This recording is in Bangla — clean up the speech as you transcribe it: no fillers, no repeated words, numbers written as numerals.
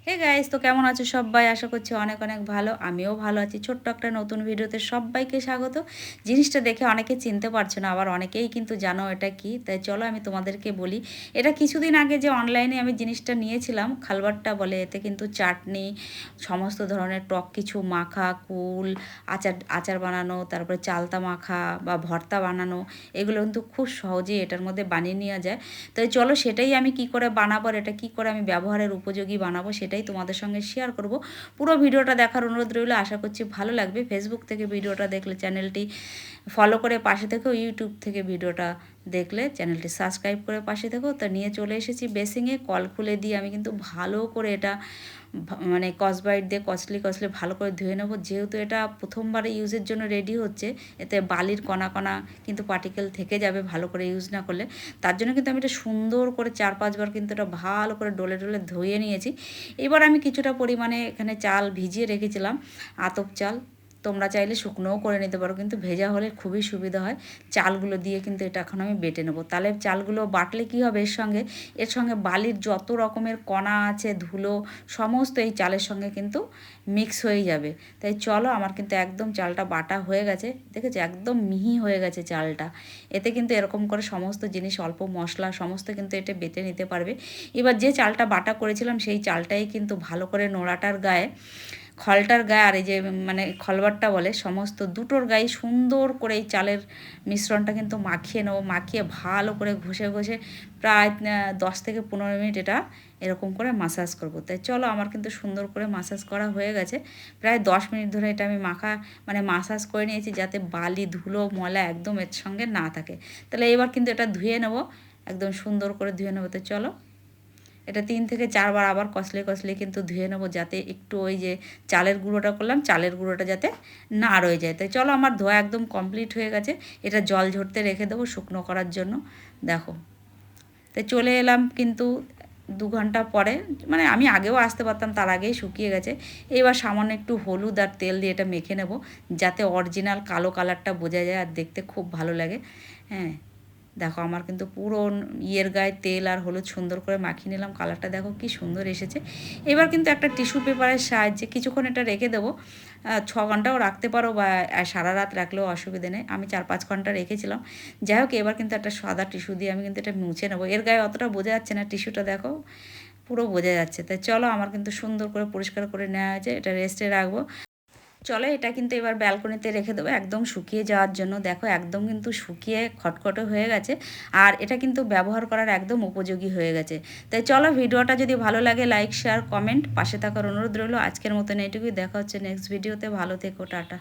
হে গাইস, তো কেমন আছো সবাই? আশা করছি অনেক অনেক ভালো। আমিও ভালো আছি। ছোট্ট একটা নতুন ভিডিওতে সবাইকে স্বাগত। জিনিসটা দেখে অনেকে চিনতে পারছো না, আবার অনেকেই কিন্তু জানো এটা কি। তাই চলো আমি তোমাদেরকে বলি। এটা কিছুদিন আগে যে অনলাইনে আমি জিনিসটা নিয়েছিলাম, খালবারটা বলে। এতে কিন্তু চাটনি, সমস্ত ধরনের টক কিছু মাখা, কুল, আচার আচার বানানো, তারপরে চালতা মাখা বা ভর্তা বানানো, এগুলো কিন্তু খুব সহজেই এটার মধ্যে বানিয়ে নেওয়া যায়। তাই চলো সেটাই আমি কি করে বানাবো, আর এটা কী করে আমি ব্যবহারের উপযোগী বানাবো সেটাই তোমাদের সঙ্গে শেয়ার করব। পুরো ভিডিওটা দেখার অনুরোধ রইল, আশা করছি ভালো লাগবে। ফেসবুক থেকে ভিডিওটা দেখলে চ্যানেলটি ফলো করে পাশে থেকেও, ইউটিউব থেকে ভিডিওটা দেখলে চ্যানেলটি সাবস্ক্রাইব করে পাশে থেকেও। তা নিয়ে চলে এসেছি বেসিংয়ে, কল খুলে দিয়ে আমি কিন্তু ভালো করে এটা মানে কসবাইট দিয়ে কচলি কচলি ভালো করে ধুয়ে নেবো। যেহেতু এটা প্রথমবারে ইউজের জন্য রেডি হচ্ছে, এতে বালির কণা কণা কিন্তু পার্টিকেল থেকে যাবে ভালো করে ইউজ না করলে। তার জন্য কিন্তু আমি এটা সুন্দর করে 4-5 বার কিন্তু এটা ভালো করে ডলে ডলে ধুয়ে নিয়েছি। এবার আমি কিছুটা পরিমাণে এখানে চাল ভিজিয়ে রেখেছিলাম, আতপ চাল। তোমরা চাইলে শুকনোও করে নিতে পারো, কিন্তু ভেজা হলে খুবই সুবিধা হয়। চালগুলো দিয়ে কিন্তু এটা এখন আমি বেটে নেবো। তাহলে চালগুলো বাটলে কী হবে, এর সঙ্গে বালির যত রকমের কণা আছে, ধুলো, সমস্ত এই চালের সঙ্গে কিন্তু মিক্স হয়ে যাবে। তাই চলো, আমার কিন্তু একদম চালটা বাটা হয়ে গেছে। দেখেছো, একদম মিহি হয়ে গেছে চালটা। এতে কিন্তু এরকম করে সমস্ত জিনিস, অল্প মশলা সমস্ত কিন্তু এটা বেটে নিতে পারবে। এবার যে চালটা বাটা করেছিলাম সেই চালটাই কিন্তু ভালো করে নোড়াটার গায়ে, খলটার গায়ে, আর এই যে মানে খলবারটা বলে, সমস্ত দুটোর গায়ে সুন্দর করে এই চালের মিশ্রণটা কিন্তু মাখিয়ে নেবো। মাখিয়ে ভালো করে ঘষে ঘষে প্রায় 10 থেকে 15 মিনিট এটা এরকম করে মাসাজ করব। তাই চলো, আমার কিন্তু সুন্দর করে মাসাজ করা হয়ে গেছে। প্রায় 10 মিনিট ধরে এটা আমি মাসাজ করে নিয়েছি, যাতে বালি, ধুলো, ময়লা একদম এর সঙ্গে না থাকে। তাহলে এবার কিন্তু এটা ধুয়ে নেবো, একদম সুন্দর করে ধুয়ে নেবো। তো চলো, এটা 3 থেকে 4 বার আবার কষলে কষলে কিন্তু ধুয়ে নেবো, যাতে একটু ওই যে চালের গুঁড়োটা করলাম, চালের গুঁড়োটা যাতে না রয়ে যায়। তাই চলো, আমার ধোয়া একদম কমপ্লিট হয়ে গেছে। এটা জল ঝরতে রেখে দেবো শুকনো করার জন্য। দেখো, তাই চলে এলাম কিন্তু 2 ঘন্টা পরে, মানে আমি আগেও আসতে পারতাম, তার আগেই শুকিয়ে গেছে। এবার সামান্য একটু হলুদ আর তেল দিয়ে এটা মেখে নেব, যাতে অরিজিনাল কালো কালারটা বোঝা যায় আর দেখতে খুব ভালো লাগে। হ্যাঁ, দেখো আমার কিন্তু পুরো ইয়ের গায়ে তেল আর হলুদ সুন্দর করে মাখিয়ে নিলাম। কালারটা দেখো কি সুন্দর এসেছে। এবার কিন্তু একটা টিস্যু পেপারের সাহায্যে কিছুক্ষণ এটা রেখে দেবো। 6 ঘন্টাও রাখতে পারো, বা সারা রাত রাখলেও অসুবিধে নেই। আমি 4-5 ঘন্টা রেখেছিলাম। যাই হোক, এবার কিন্তু একটা সাদা টিস্যু দিয়ে আমি কিন্তু এটা মুছে নেবো। এর গায়ে অতটা বোঝা যাচ্ছে না, টিস্যুটা দেখো পুরো বোঝা যাচ্ছে। তাই চলো, আমার কিন্তু সুন্দর করে পরিষ্কার করে নেওয়া হয়েছে। এটা রেস্টে রাখবো। চলো, এটা কিন্তু এবার ব্যালকনিতে রেখে দেবো একদম শুকিয়ে যাওয়ার জন্য। দেখো একদম কিন্তু শুকিয়ে খটখটে হয়ে গেছে, আর এটা কিন্তু ব্যবহার করার একদম উপযোগী হয়ে গেছে। তাই চলো, ভিডিওটা যদি ভালো লাগে লাইক, শেয়ার, কমেন্ট, পাশে থাকার অনুরোধ রইল। আজকের মতন এইটুকুই, দেখা হচ্ছে নেক্সট ভিডিওতে। ভালো থেকো, টাটা।